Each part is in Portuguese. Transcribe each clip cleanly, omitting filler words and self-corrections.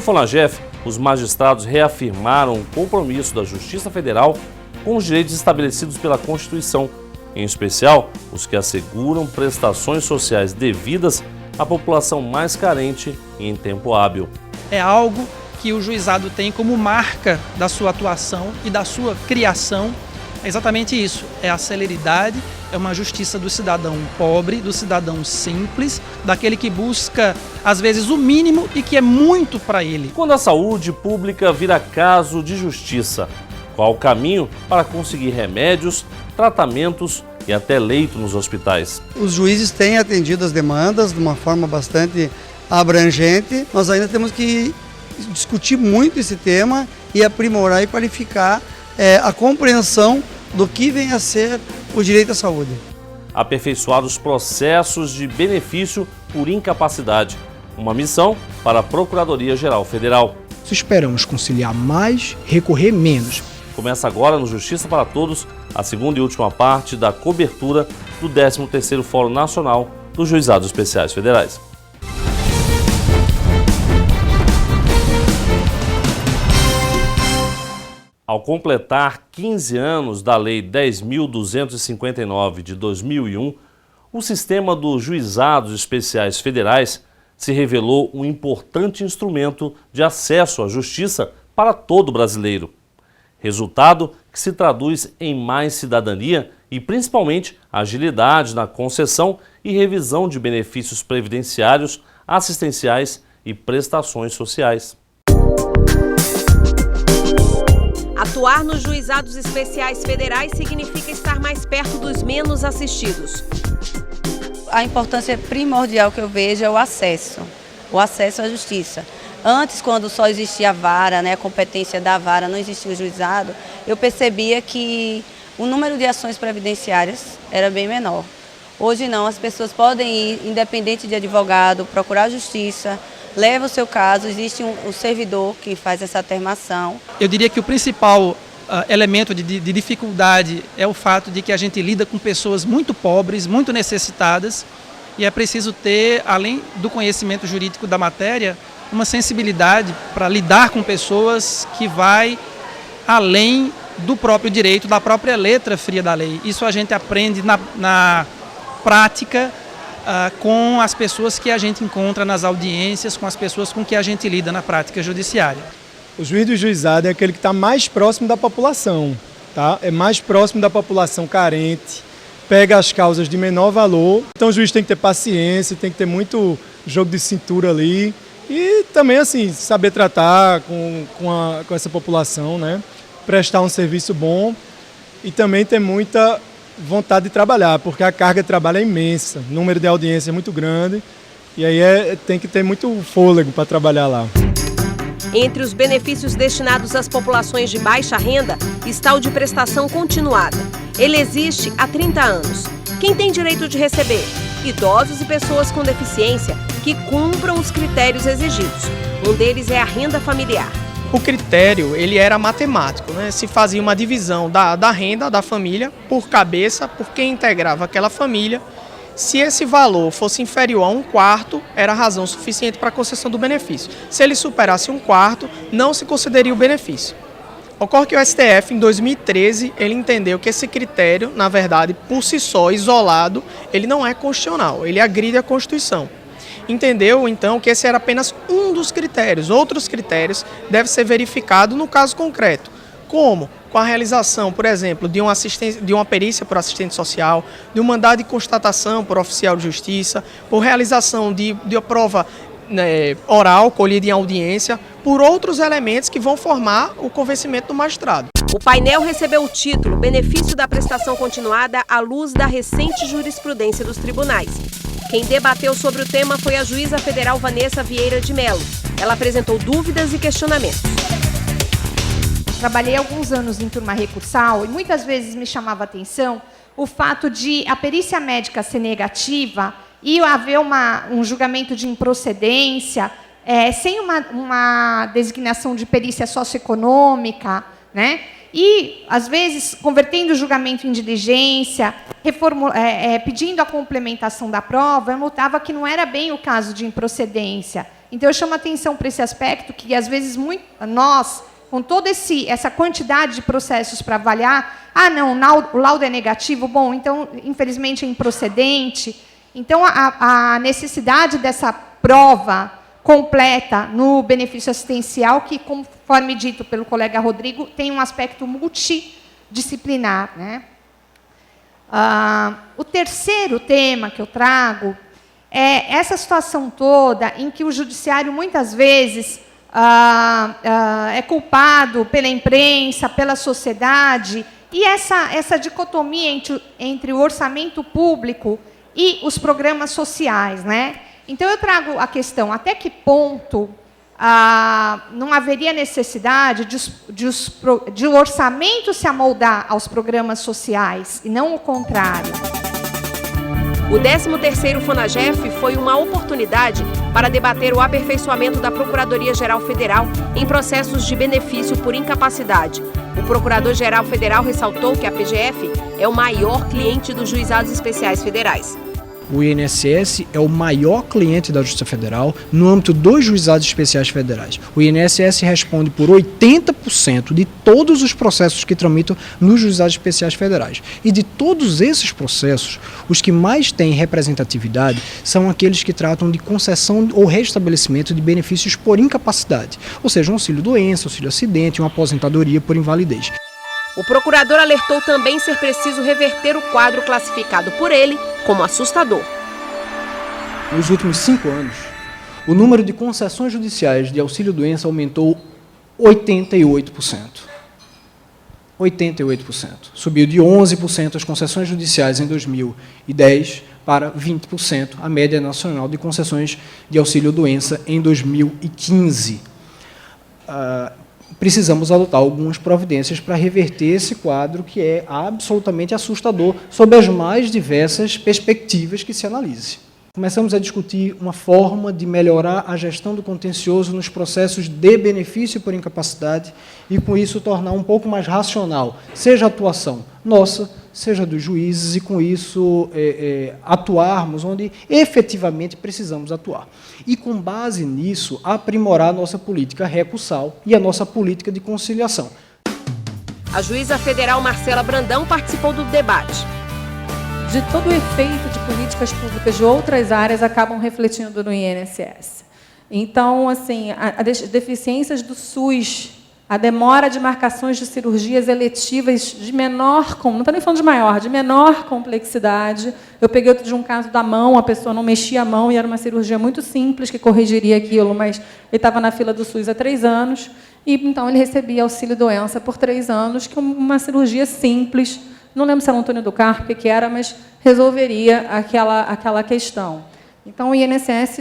No FONAGEF, os magistrados reafirmaram o compromisso da Justiça Federal com os direitos estabelecidos pela Constituição, em especial os que asseguram prestações sociais devidas à população mais carente e em tempo hábil. É algo que o juizado tem como marca da sua atuação e da sua criação. É exatamente isso, é a celeridade, é uma justiça do cidadão pobre, do cidadão simples, daquele que busca, às vezes, o mínimo e que é muito para ele. Quando a saúde pública vira caso de justiça, qual o caminho para conseguir remédios, tratamentos e até leito nos hospitais? Os juízes têm atendido as demandas de uma forma bastante abrangente. Nós ainda temos que discutir muito esse tema e aprimorar e qualificar a compreensão do que vem a ser o direito à saúde. Aperfeiçoar os processos de benefício por incapacidade, uma missão para a Procuradoria-Geral Federal. Esperamos conciliar mais, recorrer menos. Começa agora no Justiça para Todos, a segunda e última parte da cobertura do 13º Fórum Nacional dos Juizados Especiais Federais. Ao completar 15 anos da Lei 10.259 de 2001, o sistema dos Juizados Especiais Federais se revelou um importante instrumento de acesso à justiça para todo brasileiro. Resultado que se traduz em mais cidadania e principalmente agilidade na concessão e revisão de benefícios previdenciários, assistenciais e prestações sociais. Atuar nos Juizados Especiais Federais significa estar mais perto dos menos assistidos. A importância primordial que eu vejo é o acesso à justiça. Antes, quando só existia a vara, a competência da vara, não existia o juizado, eu percebia que o número de ações previdenciárias era bem menor. Hoje não, as pessoas podem ir, independente de advogado, procurar a justiça, leva o seu caso, existe um servidor que faz essa termação. Eu diria que o principal elemento de dificuldade é o fato de que a gente lida com pessoas muito pobres, muito necessitadas, e é preciso ter, além do conhecimento jurídico da matéria, uma sensibilidade para lidar com pessoas que vai além do próprio direito, da própria letra fria da lei. Isso a gente aprende na prática, com as pessoas que a gente encontra nas audiências, com as pessoas com que a gente lida na prática judiciária. O juiz do juizado é aquele que está mais próximo da população, tá? É mais próximo da população carente, pega as causas de menor valor. Então o juiz tem que ter paciência, tem que ter muito jogo de cintura ali e também assim saber tratar com essa população, né? Prestar um serviço bom e também ter muita vontade de trabalhar, porque a carga de trabalho é imensa, o número de audiência é muito grande e aí tem que ter muito fôlego para trabalhar lá. Entre os benefícios destinados às populações de baixa renda está o de prestação continuada. Ele existe há 30 anos. Quem tem direito de receber? Idosos e pessoas com deficiência que cumpram os critérios exigidos. Um deles é a renda familiar. O critério, ele era matemático, né? Se fazia uma divisão da renda da família por cabeça, por quem integrava aquela família. Se esse valor fosse inferior a 1/4, era razão suficiente para a concessão do benefício. Se ele superasse 1/4, não se concederia o benefício. Ocorre que o STF, em 2013, ele entendeu que esse critério, na verdade, por si só, isolado, ele não é constitucional, ele agride a Constituição. Entendeu, então, que esse era apenas um dos critérios. Outros critérios devem ser verificados no caso concreto. Como? Com a realização, por exemplo, de uma perícia por assistente social, de um mandado de constatação por oficial de justiça, por realização de uma prova oral, colhida em audiência, por outros elementos que vão formar o convencimento do magistrado. O painel recebeu o título Benefício da Prestação Continuada à luz da recente jurisprudência dos tribunais. Quem debateu sobre o tema foi a juíza federal Vanessa Vieira de Mello. Ela apresentou dúvidas e questionamentos. Trabalhei alguns anos em turma recursal e muitas vezes me chamava a atenção o fato de a perícia médica ser negativa e haver um julgamento de improcedência, sem uma designação de perícia socioeconômica, né? E, às vezes, convertendo o julgamento em diligência, pedindo a complementação da prova, eu notava que não era bem o caso de improcedência, Então, eu chamo a atenção para esse aspecto que, às vezes, nós, com toda essa quantidade de processos para avaliar, não, o laudo é negativo, bom, então, infelizmente, é improcedente. Então, a necessidade dessa prova completa no benefício assistencial, que, conforme dito pelo colega Rodrigo, tem um aspecto multidisciplinar, né? O terceiro tema que eu trago é essa situação toda em que o judiciário, muitas vezes, é culpado pela imprensa, pela sociedade, e essa dicotomia entre o orçamento público e os programas sociais, né? Então, eu trago a questão, até que ponto não haveria necessidade de o orçamento se amoldar aos programas sociais, e não o contrário. O 13º FONAGEF foi uma oportunidade para debater o aperfeiçoamento da Procuradoria-Geral Federal em processos de benefício por incapacidade. O Procurador-Geral Federal ressaltou que a PGF é o maior cliente dos juizados especiais federais. O INSS é o maior cliente da Justiça Federal no âmbito dos juizados especiais federais. O INSS responde por 80% de todos os processos que tramitam nos juizados especiais federais. E de todos esses processos, os que mais têm representatividade são aqueles que tratam de concessão ou restabelecimento de benefícios por incapacidade, ou seja, um auxílio-doença, auxílio-acidente, uma aposentadoria por invalidez. O procurador alertou também ser preciso reverter o quadro classificado por ele como assustador. Nos últimos 5 anos, o número de concessões judiciais de auxílio-doença aumentou 88%. 88%. Subiu de 11% as concessões judiciais em 2010 para 20% a média nacional de concessões de auxílio-doença em 2015. Precisamos adotar algumas providências para reverter esse quadro que é absolutamente assustador sob as mais diversas perspectivas que se analise. Começamos a discutir uma forma de melhorar a gestão do contencioso nos processos de benefício por incapacidade e, com isso, tornar um pouco mais racional, seja a atuação nossa, seja dos juízes, e, com isso, atuarmos onde efetivamente precisamos atuar. E, com base nisso, aprimorar a nossa política recursal e a nossa política de conciliação. A juíza federal Marcela Brandão participou do debate. De todo o efeito de políticas públicas de outras áreas acabam refletindo no INSS. Então, assim, as deficiências do SUS, a demora de marcações de cirurgias eletivas de menor, não estou nem falando de maior, de menor complexidade. Eu peguei outro de um caso da mão, a pessoa não mexia a mão e era uma cirurgia muito simples que corrigiria aquilo, mas ele estava na fila do SUS há 3 anos, e então ele recebia auxílio-doença por 3 anos, que é uma cirurgia simples. Não lembro se era Antônio do Carmo, o que era, mas resolveria aquela questão. Então, o INSS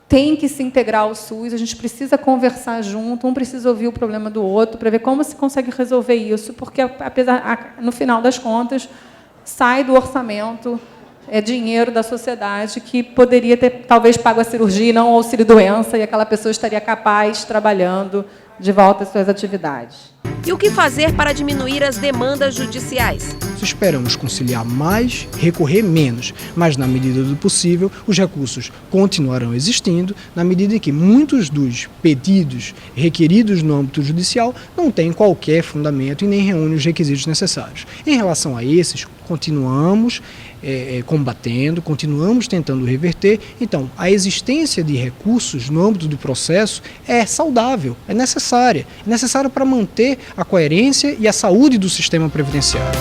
tem que se integrar ao SUS, a gente precisa conversar junto, um precisa ouvir o problema do outro, para ver como se consegue resolver isso, porque, no final das contas, sai do orçamento, é dinheiro da sociedade que poderia ter, talvez, pago a cirurgia e não o auxílio-doença, e aquela pessoa estaria capaz, trabalhando de volta às suas atividades. E o que fazer para diminuir as demandas judiciais? Esperamos conciliar mais, recorrer menos, mas, na medida do possível, os recursos continuarão existindo, na medida em que muitos dos pedidos requeridos no âmbito judicial não têm qualquer fundamento e nem reúnem os requisitos necessários. Em relação a esses, continuamos combatendo, continuamos tentando reverter. Então, a existência de recursos no âmbito do processo é saudável, é necessária para manter a coerência e a saúde do sistema previdenciário.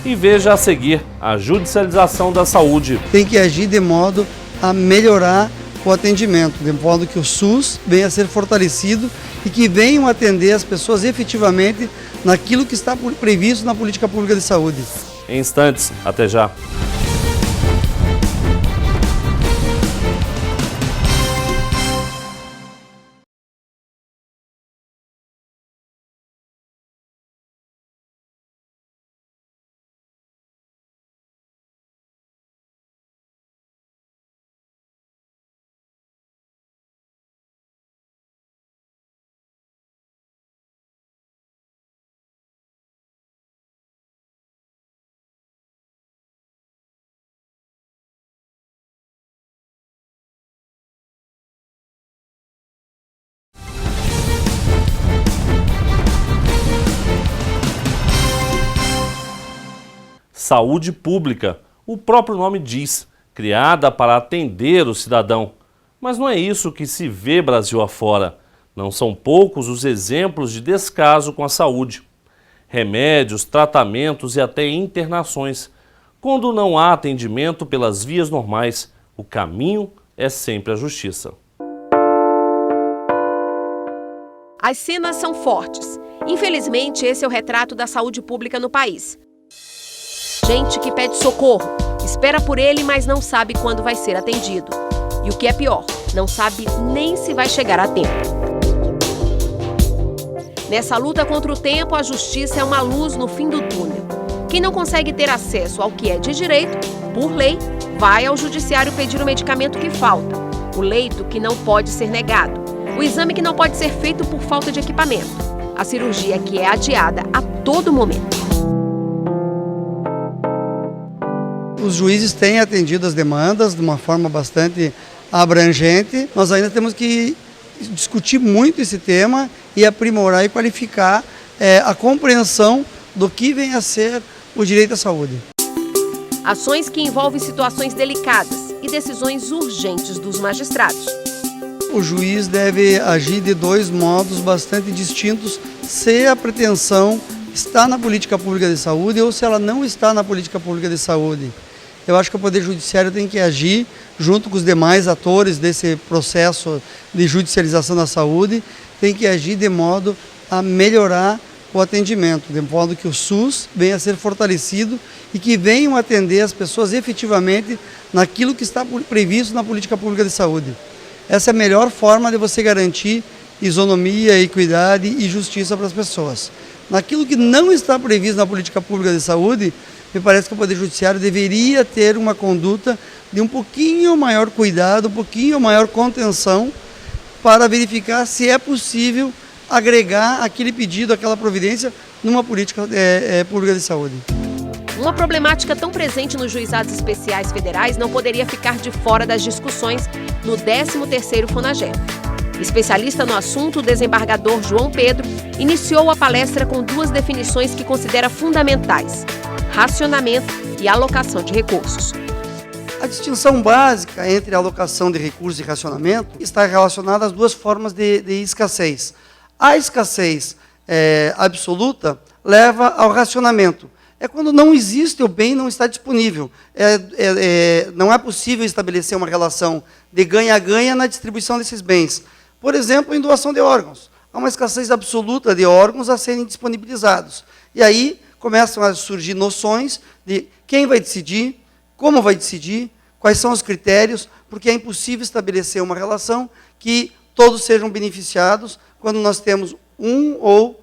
E veja a seguir a judicialização da saúde. Tem que agir de modo a melhorar o atendimento, de modo que o SUS venha a ser fortalecido e que venham atender as pessoas efetivamente naquilo que está previsto na política pública de saúde. Em instantes, até já. saúde pública, o próprio nome diz, criada para atender o cidadão. Mas não é isso que se vê Brasil afora. Não são poucos os exemplos de descaso com a saúde. Remédios, tratamentos e até internações. Quando não há atendimento pelas vias normais, o caminho é sempre a justiça. As cenas são fortes. Infelizmente, esse é o retrato da saúde pública no país. Gente que pede socorro, espera por ele, mas não sabe quando vai ser atendido. E o que é pior, não sabe nem se vai chegar a tempo. Nessa luta contra o tempo, a justiça é uma luz no fim do túnel. Quem não consegue ter acesso ao que é de direito, por lei, vai ao judiciário pedir o medicamento que falta, o leito que não pode ser negado, o exame que não pode ser feito por falta de equipamento, a cirurgia que é adiada a todo momento. Os juízes têm atendido as demandas de uma forma bastante abrangente. Nós ainda temos que discutir muito esse tema e aprimorar e qualificar a compreensão do que vem a ser o direito à saúde. Ações que envolvem situações delicadas e decisões urgentes dos magistrados. O juiz deve agir de dois modos bastante distintos, se a pretensão está na política pública de saúde ou se ela não está na política pública de saúde. Eu acho que o Poder Judiciário tem que agir junto com os demais atores desse processo de judicialização da saúde, tem que agir de modo a melhorar o atendimento, de modo que o SUS venha a ser fortalecido e que venham atender as pessoas efetivamente naquilo que está previsto na política pública de saúde. Essa é a melhor forma de você garantir isonomia, equidade e justiça para as pessoas. Naquilo que não está previsto na política pública de saúde, me parece que o Poder Judiciário deveria ter uma conduta de um pouquinho maior cuidado, um pouquinho maior contenção, para verificar se é possível agregar aquele pedido, aquela providência, numa política pública de saúde. Uma problemática tão presente nos juizados especiais federais não poderia ficar de fora das discussões no 13º FONAGEF. Especialista no assunto, o desembargador João Pedro iniciou a palestra com duas definições que considera fundamentais: racionamento e alocação de recursos. A distinção básica entre alocação de recursos e racionamento está relacionada às duas formas de escassez. A escassez absoluta leva ao racionamento. É quando não existe o bem, não está disponível. Não é possível estabelecer uma relação de ganha-ganha na distribuição desses bens. Por exemplo, em doação de órgãos. Há uma escassez absoluta de órgãos a serem disponibilizados. E aí começam a surgir noções de quem vai decidir, como vai decidir, quais são os critérios, porque é impossível estabelecer uma relação que todos sejam beneficiados quando nós temos um ou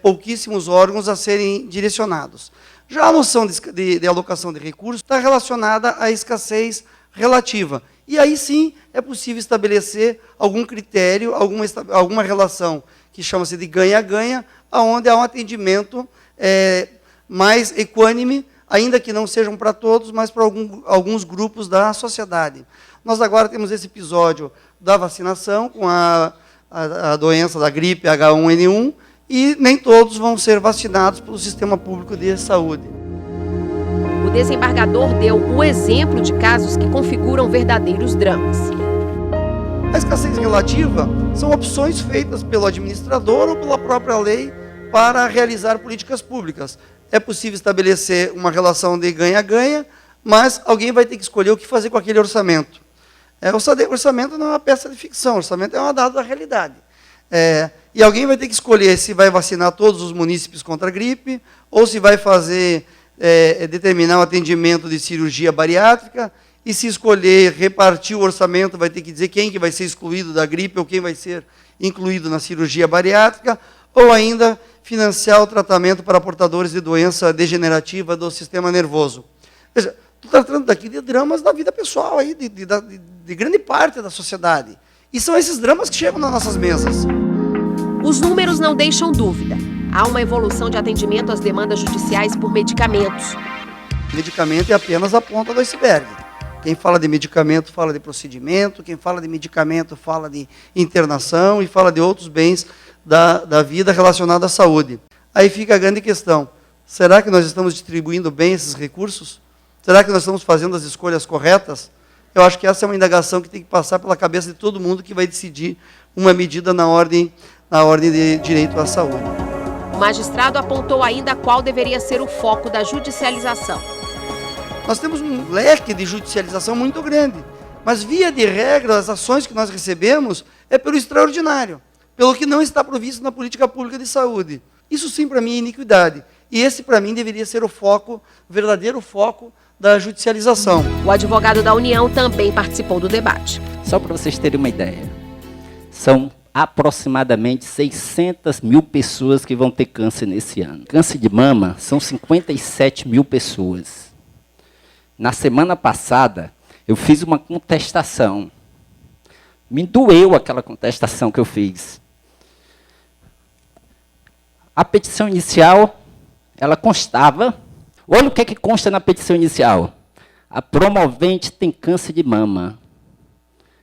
pouquíssimos órgãos a serem direcionados. Já a noção de alocação de recursos está relacionada à escassez relativa. E aí sim é possível estabelecer algum critério, alguma relação que chama-se de ganha-ganha, onde há um atendimento mais equânime, ainda que não sejam para todos, mas para alguns grupos da sociedade. Nós agora temos esse episódio da vacinação com a doença da gripe H1N1, e nem todos vão ser vacinados pelo sistema público de saúde. O desembargador deu o exemplo de casos que configuram verdadeiros dramas. A escassez relativa são opções feitas pelo administrador ou pela própria lei para realizar políticas públicas. É possível estabelecer uma relação de ganha-ganha, mas alguém vai ter que escolher o que fazer com aquele orçamento. Orçamento não é uma peça de ficção, orçamento é uma dada da realidade. E alguém vai ter que escolher se vai vacinar todos os munícipes contra a gripe, ou se vai fazer, determinar o atendimento de cirurgia bariátrica, e se escolher repartir o orçamento, vai ter que dizer quem que vai ser excluído da gripe, ou quem vai ser incluído na cirurgia bariátrica, ou ainda financiar o tratamento para portadores de doença degenerativa do sistema nervoso. Veja, estou tratando daqui de dramas da vida pessoal, aí, de grande parte da sociedade. E são esses dramas que chegam nas nossas mesas. Os números não deixam dúvida. Há uma evolução de atendimento às demandas judiciais por medicamentos. Medicamento é apenas a ponta do iceberg. Quem fala de medicamento fala de procedimento, quem fala de medicamento fala de internação e fala de outros bens da vida relacionada à saúde. Aí fica a grande questão. Será que nós estamos distribuindo bem esses recursos? Será que nós estamos fazendo as escolhas corretas? Eu acho que essa é uma indagação que tem que passar pela cabeça de todo mundo que vai decidir uma medida na ordem de direito à saúde. O magistrado apontou ainda qual deveria ser o foco da judicialização. Nós temos um leque de judicialização muito grande, mas, via de regra, as ações que nós recebemos é pelo extraordinário, pelo que não está previsto na política pública de saúde. Isso sim, para mim, é iniquidade. E esse, para mim, deveria ser o foco, o verdadeiro foco da judicialização. O advogado da União também participou do debate. Só para vocês terem uma ideia, são aproximadamente 600 mil pessoas que vão ter câncer nesse ano. Câncer de mama são 57 mil pessoas. Na semana passada, eu fiz uma contestação. Me doeu aquela contestação que eu fiz. A petição inicial, ela constava. Olha o que é que consta na petição inicial. A promovente tem câncer de mama.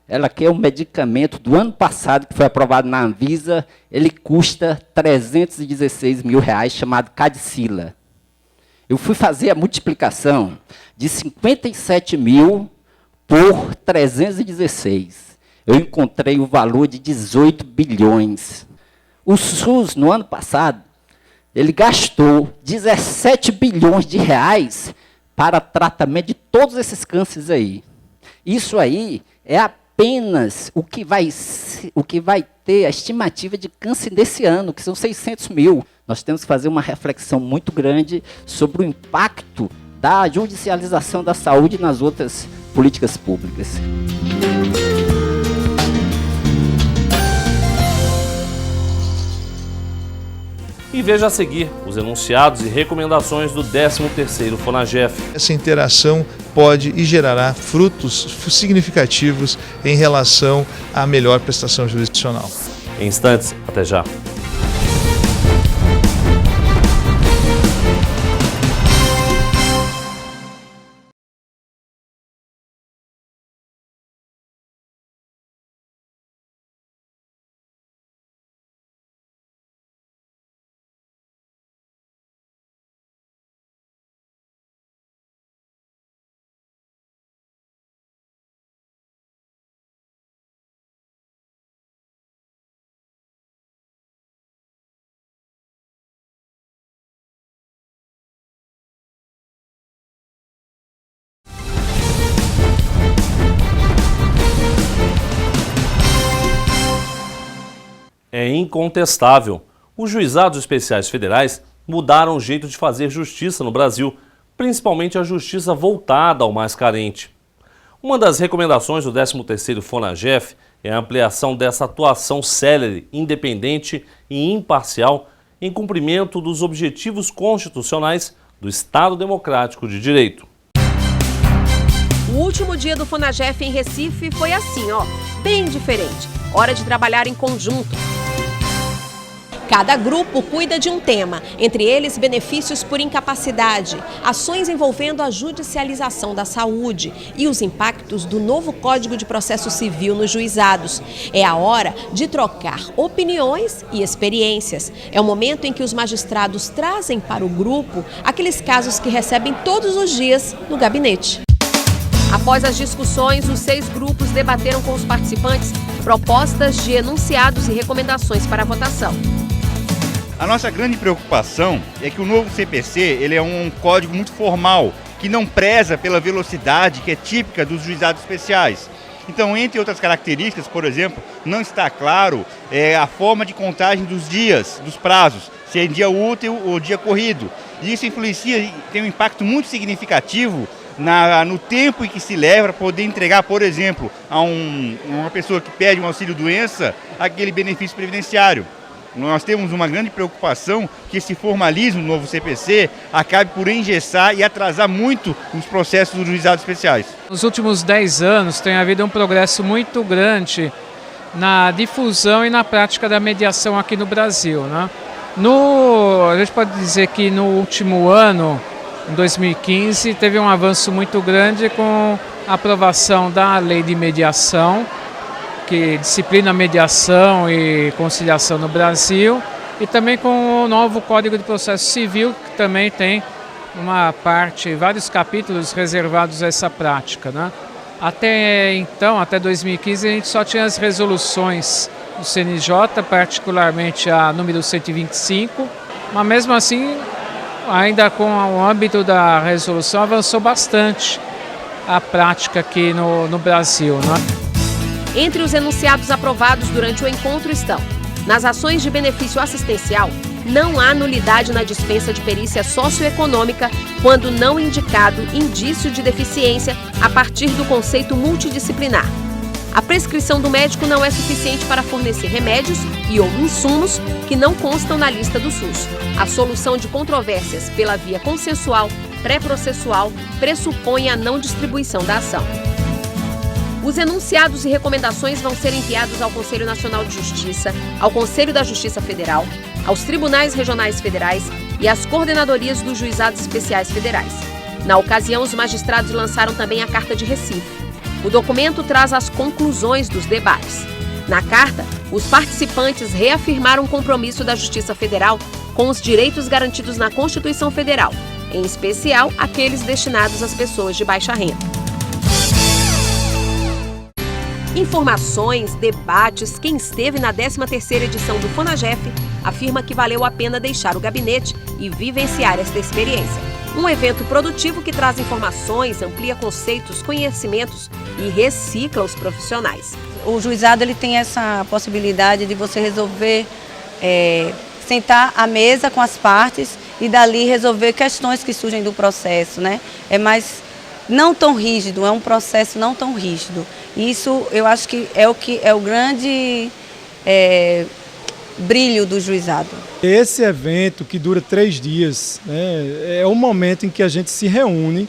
Ela quer um medicamento do ano passado, que foi aprovado na Anvisa, ele custa R$316 mil, chamado Cadicila. Eu fui fazer a multiplicação de 57 mil por 316. Eu encontrei o valor de 18 bilhões. O SUS, no ano passado, ele gastou 17 bilhões de reais para tratamento de todos esses cânceres aí. Isso aí é apenas o que vai ter a estimativa de câncer desse ano, que são 600 mil. Nós temos que fazer uma reflexão muito grande sobre o impacto da judicialização da saúde nas outras políticas públicas. E veja a seguir os enunciados e recomendações do 13º FONAGEF. Essa interação pode e gerará frutos significativos em relação à melhor prestação jurisdicional. Em instantes, até já. É incontestável. Os juizados especiais federais mudaram o jeito de fazer justiça no Brasil, principalmente a justiça voltada ao mais carente. Uma das recomendações do 13º FONAGEF é a ampliação dessa atuação célere, independente e imparcial em cumprimento dos objetivos constitucionais do Estado Democrático de Direito. O último dia do FONAGEF em Recife foi assim, bem diferente. Hora de trabalhar em conjunto. Cada grupo cuida de um tema, entre eles benefícios por incapacidade, ações envolvendo a judicialização da saúde e os impactos do novo Código de Processo Civil nos juizados. É a hora de trocar opiniões e experiências. É o momento em que os magistrados trazem para o grupo aqueles casos que recebem todos os dias no gabinete. Após as discussões, os 6 grupos debateram com os participantes propostas de enunciados e recomendações para a votação. A nossa grande preocupação é que o novo CPC ele é um código muito formal, que não preza pela velocidade que é típica dos juizados especiais. Então, entre outras características, por exemplo, não está claro a forma de contagem dos dias, dos prazos, se é dia útil ou dia corrido. E isso influencia e tem um impacto muito significativo no tempo em que se leva para poder entregar, por exemplo, a uma pessoa que pede um auxílio-doença, aquele benefício previdenciário. Nós temos uma grande preocupação que esse formalismo do novo CPC acabe por engessar e atrasar muito os processos dos juizados especiais. Nos últimos 10 anos tem havido um progresso muito grande na difusão e na prática da mediação aqui no Brasil, né? A gente pode dizer que no último ano, em 2015, teve um avanço muito grande com a aprovação da Lei de Mediação, que disciplina a mediação e conciliação no Brasil, e também com o novo Código de Processo Civil, que também tem uma parte, vários capítulos reservados a essa prática, né? Até então, até 2015, a gente só tinha as resoluções do CNJ, particularmente a número 125, mas mesmo assim, ainda com o âmbito da resolução, avançou bastante a prática aqui no Brasil, né? Entre os enunciados aprovados durante o encontro estão: nas ações de benefício assistencial, não há nulidade na dispensa de perícia socioeconômica quando não indicado indício de deficiência a partir do conceito multidisciplinar. A prescrição do médico não é suficiente para fornecer remédios e ou insumos que não constam na lista do SUS. A solução de controvérsias pela via consensual, pré-processual, pressupõe a não distribuição da ação. Os enunciados e recomendações vão ser enviados ao Conselho Nacional de Justiça, ao Conselho da Justiça Federal, aos Tribunais Regionais Federais e às coordenadorias dos Juizados Especiais Federais. Na ocasião, os magistrados lançaram também a Carta de Recife. O documento traz as conclusões dos debates. Na carta, os participantes reafirmaram o compromisso da Justiça Federal com os direitos garantidos na Constituição Federal, em especial aqueles destinados às pessoas de baixa renda. Informações, debates, quem esteve na 13ª edição do FONAGEF afirma que valeu a pena deixar o gabinete e vivenciar esta experiência. Um evento produtivo que traz informações, amplia conceitos, conhecimentos e recicla os profissionais. O juizado ele tem essa possibilidade de você resolver, sentar à mesa com as partes e dali resolver questões que surgem do processo, né? É mais não tão rígido, é um processo não tão rígido. Isso eu acho que é o grande brilho do juizado. Esse evento que dura 3 dias, né, é o momento em que a gente se reúne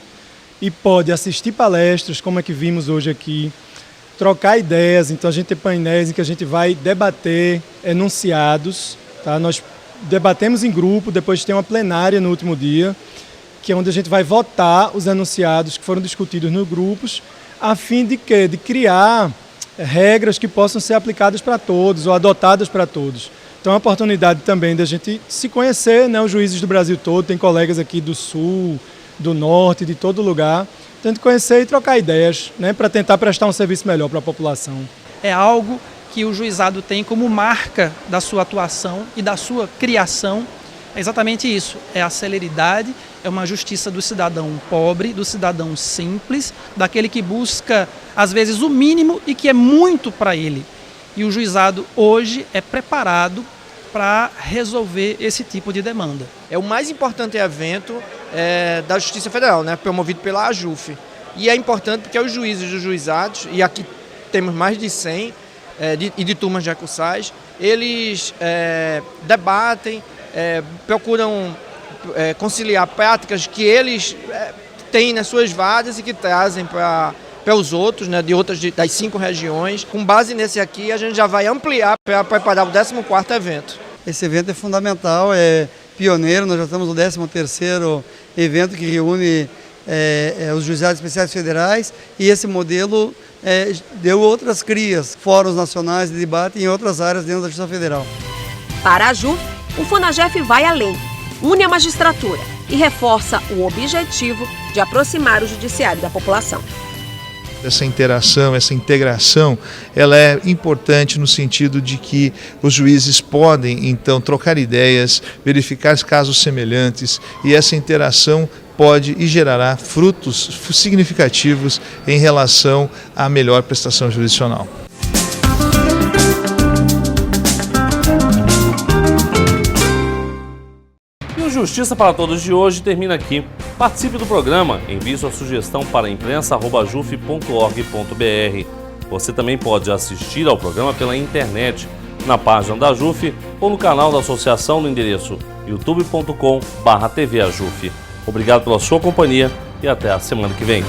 e pode assistir palestras, como é que vimos hoje aqui, trocar ideias. Então a gente tem painéis em que a gente vai debater enunciados, tá? Nós debatemos em grupo, depois tem uma plenária no último dia, que é onde a gente vai votar os enunciados que foram discutidos nos grupos, a fim de quê? De criar regras que possam ser aplicadas para todos ou adotadas para todos. Então é uma oportunidade também da gente se conhecer, né? Os juízes do Brasil todo, tem colegas aqui do Sul, do Norte, de todo lugar. Então, de conhecer e trocar ideias, né? Para tentar prestar um serviço melhor para a população. É algo que o juizado tem como marca da sua atuação e da sua criação. É exatamente isso, é a celeridade, é uma justiça do cidadão pobre, do cidadão simples, daquele que busca, às vezes, o mínimo e que é muito para ele. E o juizado hoje é preparado para resolver esse tipo de demanda. É o mais importante evento da Justiça Federal, né, promovido pela AJUF. E é importante porque os juízes dos juizados, e aqui temos mais de 100, e de turmas de recursais, eles debatem, procuram conciliar práticas que eles têm nas suas varas e que trazem para os outros, né, das 5 regiões. Com base nesse aqui, a gente já vai ampliar para preparar o 14º evento. Esse evento é fundamental, é pioneiro, nós já estamos no 13º evento que reúne os juizados especiais federais, e esse modelo deu outras crias, fóruns nacionais de debate em outras áreas dentro da Justiça Federal. Para a JUF, o FONAGEF vai além, une a magistratura e reforça o objetivo de aproximar o judiciário da população. Essa interação, essa integração, ela é importante no sentido de que os juízes podem, então, trocar ideias, verificar casos semelhantes, e essa interação pode e gerará frutos significativos em relação à melhor prestação jurisdicional. Justiça para Todos de hoje termina aqui. Participe do programa, envie sua sugestão para imprensa@juf.org.br. Você também pode assistir ao programa pela internet, na página da JUF ou no canal da associação no endereço youtube.com/tvajuf. Obrigado pela sua companhia e até a semana que vem.